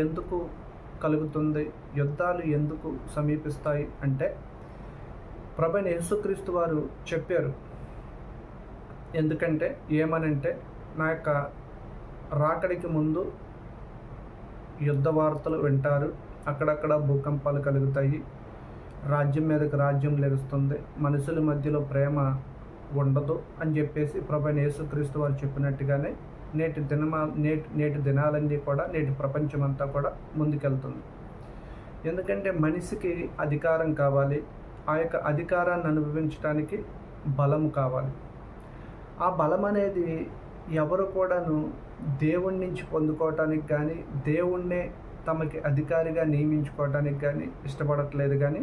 ఎందుకు కలుగుతుంది, యుద్ధాలు ఎందుకు సమీపిస్తాయి అంటే ప్రభువైన యేసుక్రీస్తు వారు చెప్పారు. ఎందుకంటే ఏమనంటే, నా యొక్క రాకడికి ముందు యుద్ధ వార్తలు వింటారు, అక్కడక్కడ భూకంపాలు కలుగుతాయి, రాజ్యం మీదకి రాజ్యం లెగుస్తుంది, మనుషుల మధ్యలో ప్రేమ ఉండదు అని చెప్పేసి ప్రభువైన యేసుక్రీస్తు వారు చెప్పినట్టుగానే నేటి దినాలన్నీ కూడా, నేటి ప్రపంచమంతా కూడా ముందుకెళ్తుంది. ఎందుకంటే మనిషికి అధికారం కావాలి, ఆ యొక్క అధికారాన్ని అనుభవించడానికి బలం కావాలి. ఆ బలం అనేది ఎవరు కూడాను దేవుడి నుంచి పొందుకోవటానికి కానీ, దేవుణ్ణే తమకి అధికారిగా నియమించుకోవటానికి కానీ ఇష్టపడట్లేదు. కానీ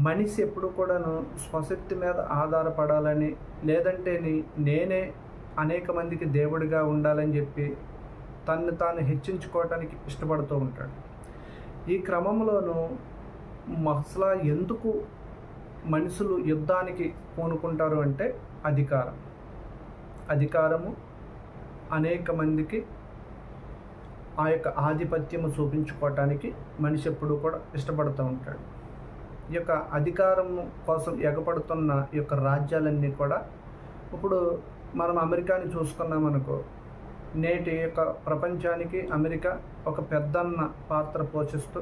మనిషి ఎప్పుడు కూడాను స్వశక్తి మీద ఆధారపడాలని, లేదంటే నేనే అనేక మందికి దేవుడిగా ఉండాలని చెప్పి తన్ను తాను హెచ్చించుకోవటానికి ఇష్టపడుతూ ఉంటాడు. ఈ క్రమంలోనూ అసలు ఎందుకు మనుషులు యుద్ధానికి పూనుకుంటారు అంటే అధికారము అనేక మందికి ఆ యొక్క ఆధిపత్యము చూపించుకోవటానికి మనిషి ఎప్పుడు కూడా ఇష్టపడుతూ ఉంటాడు. ఈ యొక్క అధికారం కోసం ఎగపడుతున్న ఈ యొక్క రాజ్యాలన్నీ కూడా, ఇప్పుడు మనం అమెరికాని చూసుకున్నామనుకో, నేటి యొక్క ప్రపంచానికి అమెరికా ఒక పెద్దన్న పాత్ర పోషిస్తూ